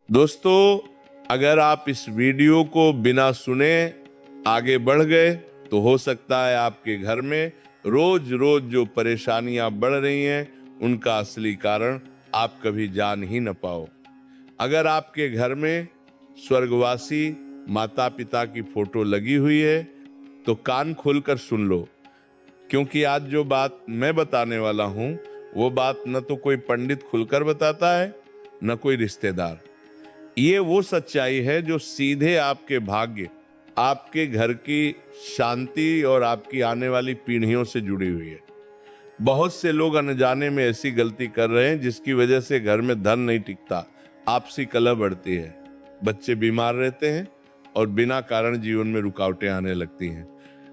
दोस्तों, अगर आप इस वीडियो को बिना सुने आगे बढ़ गए तो हो सकता है आपके घर में रोज रोज जो परेशानियां बढ़ रही हैं उनका असली कारण आप कभी जान ही न पाओ। अगर आपके घर में स्वर्गवासी माता पिता की फोटो लगी हुई है तो कान खोलकर सुन लो, क्योंकि आज जो बात मैं बताने वाला हूं वो बात न तो कोई पंडित खुलकर बताता है न कोई रिश्तेदार। ये वो सच्चाई है जो सीधे आपके भाग्य, आपके घर की शांति और आपकी आने वाली पीढ़ियों से जुड़ी हुई है। बहुत से लोग अनजाने में ऐसी गलती कर रहे हैं जिसकी वजह से घर में धन नहीं टिकता, आपसी कलह बढ़ती है, बच्चे बीमार रहते हैं और बिना कारण जीवन में रुकावटें आने लगती हैं।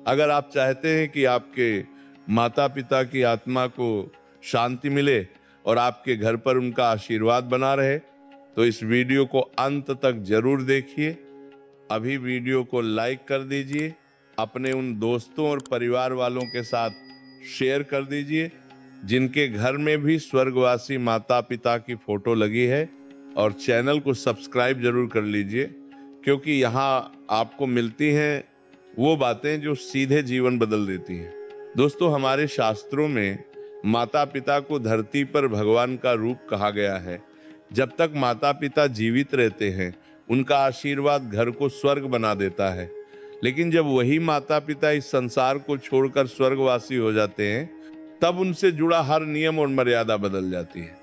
अगर आप चाहते हैं कि आपके माता पिता की आत्मा को शांति मिले और आपके घर पर उनका आशीर्वाद बना रहे तो इस वीडियो को अंत तक जरूर देखिए। अभी वीडियो को लाइक कर दीजिए, अपने उन दोस्तों और परिवार वालों के साथ शेयर कर दीजिए जिनके घर में भी स्वर्गवासी माता पिता की फोटो लगी है, और चैनल को सब्सक्राइब जरूर कर लीजिए, क्योंकि यहाँ आपको मिलती हैं वो बातें जो सीधे जीवन बदल देती हैं। दोस्तों, हमारे शास्त्रों में माता पिता को धरती पर भगवान का रूप कहा गया है। जब तक माता पिता जीवित रहते हैं उनका आशीर्वाद घर को स्वर्ग बना देता है, लेकिन जब वही माता पिता इस संसार को छोड़कर स्वर्गवासी हो जाते हैं तब उनसे जुड़ा हर नियम और मर्यादा बदल जाती है।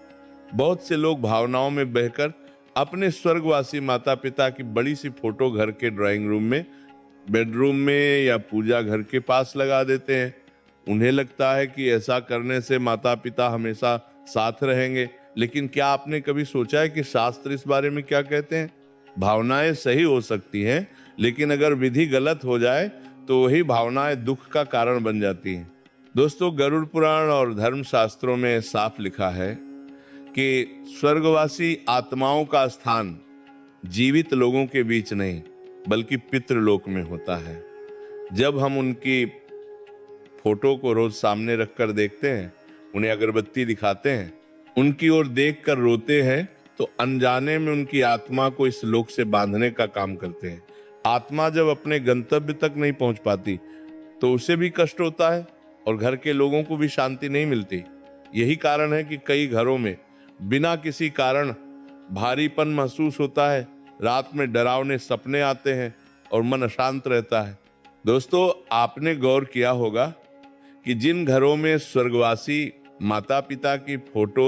बहुत से लोग भावनाओं में बहकर अपने स्वर्गवासी माता पिता की बड़ी सी फोटो घर के ड्राइंग रूम में, बेडरूम में या पूजा घर के पास लगा देते हैं। उन्हें लगता है कि ऐसा करने से माता पिता हमेशा साथ रहेंगे, लेकिन क्या आपने कभी सोचा है कि शास्त्र इस बारे में क्या कहते हैं? भावनाएं सही हो सकती हैं, लेकिन अगर विधि गलत हो जाए तो वही भावनाएं दुख का कारण बन जाती हैं। दोस्तों, गरुड़ पुराण और धर्म शास्त्रों में साफ लिखा है कि स्वर्गवासी आत्माओं का स्थान जीवित लोगों के बीच नहीं बल्कि पितृलोक में होता है। जब हम उनकी फोटो को रोज सामने रखकर देखते हैं, उन्हें अगरबत्ती दिखाते हैं, उनकी ओर देखकर रोते हैं, तो अनजाने में उनकी आत्मा को इस लोक से बांधने का काम करते हैं। आत्मा जब अपने गंतव्य तक नहीं पहुंच पाती तो उसे भी कष्ट होता है और घर के लोगों को भी शांति नहीं मिलती। यही कारण है कि कई घरों में बिना किसी कारण भारीपन महसूस होता है, रात में डरावने सपने आते हैं और मन अशांत रहता है। दोस्तों, आपने गौर किया होगा कि जिन घरों में स्वर्गवासी माता पिता की फोटो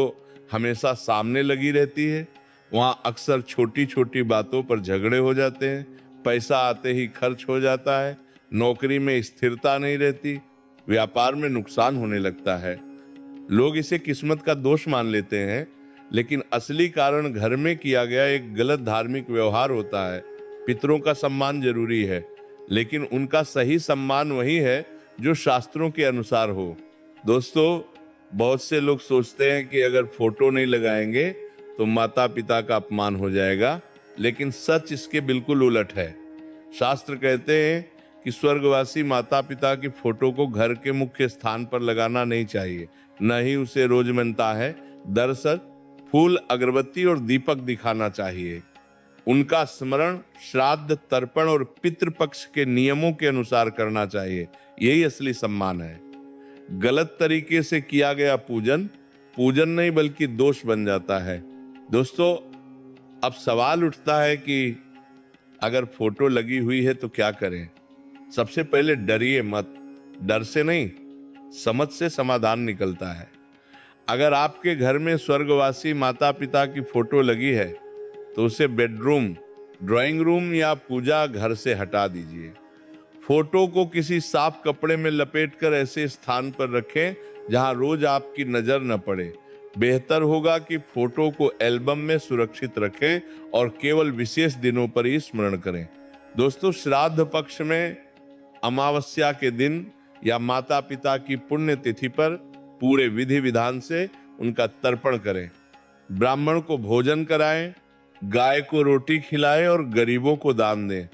हमेशा सामने लगी रहती है वहां अक्सर छोटी छोटी बातों पर झगड़े हो जाते हैं, पैसा आते ही खर्च हो जाता है, नौकरी में स्थिरता नहीं रहती, व्यापार में नुकसान होने लगता है। लोग इसे किस्मत का दोष मान लेते हैं, लेकिन असली कारण घर में किया गया एक गलत धार्मिक व्यवहार होता है। पितरों का सम्मान जरूरी है, लेकिन उनका सही सम्मान वही है जो शास्त्रों के अनुसार हो। दोस्तों, बहुत से लोग सोचते हैं कि अगर फोटो नहीं लगाएंगे तो माता पिता का अपमान हो जाएगा, लेकिन सच इसके बिल्कुल उलट है। शास्त्र कहते हैं कि स्वर्गवासी माता पिता की फोटो को घर के मुख्य स्थान पर लगाना नहीं चाहिए, न ही उसे रोज बनता है। दरअसल फूल, अगरबत्ती और दीपक दिखाना चाहिए। उनका स्मरण श्राद्ध, तर्पण और पितृपक्ष के नियमों के अनुसार करना चाहिए। यही असली सम्मान है। गलत तरीके से किया गया पूजन पूजन नहीं बल्कि दोष बन जाता है। दोस्तों, अब सवाल उठता है कि अगर फोटो लगी हुई है तो क्या करें? सबसे पहले डरिए मत। डर से नहीं, समझ से समाधान निकलता है। अगर आपके घर में स्वर्गवासी माता पिता की फोटो लगी है तो उसे बेडरूम, ड्राइंग रूम या पूजा घर से हटा दीजिए। फोटो को किसी साफ कपड़े में लपेटकर ऐसे स्थान पर रखें जहां रोज आपकी नजर न पड़े। बेहतर होगा कि फोटो को एल्बम में सुरक्षित रखें और केवल विशेष दिनों पर ही स्मरण करें। दोस्तों, श्राद्ध पक्ष में अमावस्या के दिन या माता पिता की पुण्य तिथि पर पूरे विधि विधान से उनका तर्पण करें। ब्राह्मण को भोजन कराएं, गाय को रोटी खिलाएं और गरीबों को दान दें।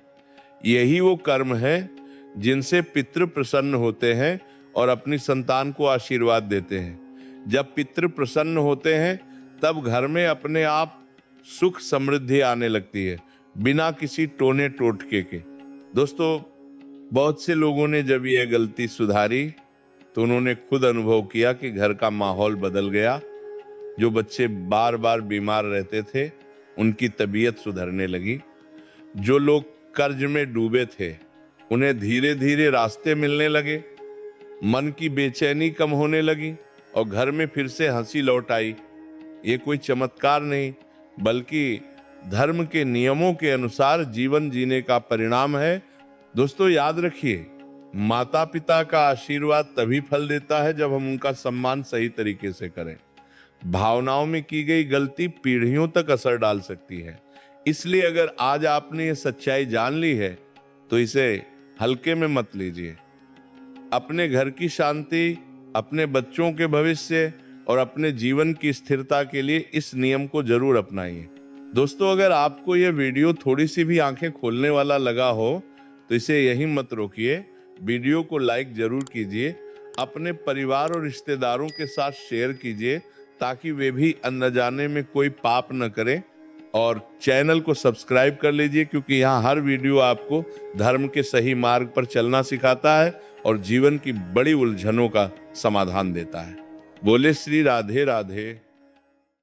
यही वो कर्म है जिनसे पितृ प्रसन्न होते हैं और अपनी संतान को आशीर्वाद देते हैं। जब पितृ प्रसन्न होते हैं तब घर में अपने आप सुख समृद्धि आने लगती है बिना किसी टोने टोटके के। दोस्तों, बहुत से लोगों ने जब यह गलती सुधारी तो उन्होंने खुद अनुभव किया कि घर का माहौल बदल गया। जो बच्चे बार बार बीमार रहते थे उनकी तबीयत सुधरने लगी। जो लोग कर्ज में डूबे थे उन्हें धीरे धीरे रास्ते मिलने लगे। मन की बेचैनी कम होने लगी और घर में फिर से हंसी लौट आई। ये कोई चमत्कार नहीं बल्कि धर्म के नियमों के अनुसार जीवन जीने का परिणाम है। दोस्तों, याद रखिए, माता पिता का आशीर्वाद तभी फल देता है जब हम उनका सम्मान सही तरीके से करें। भावनाओं में की गई गलती पीढ़ियों तक असर डाल सकती है। इसलिए अगर आज आपने ये सच्चाई जान ली है तो इसे हल्के में मत लीजिए। अपने घर की शांति, अपने बच्चों के भविष्य और अपने जीवन की स्थिरता के लिए इस नियम को जरूर अपनाइए। दोस्तों, अगर आपको यह वीडियो थोड़ी सी भी आंखें खोलने वाला लगा हो तो इसे यहीं मत रोकिए। वीडियो को लाइक जरूर कीजिए, अपने परिवार और रिश्तेदारों के साथ शेयर कीजिए ताकि वे भी अनजाने में कोई पाप न करें। और चैनल को सब्सक्राइब कर लीजिए क्योंकि यहाँ हर वीडियो आपको धर्म के सही मार्ग पर चलना सिखाता है और जीवन की बड़ी उलझनों का समाधान देता है। बोले श्री राधे राधे।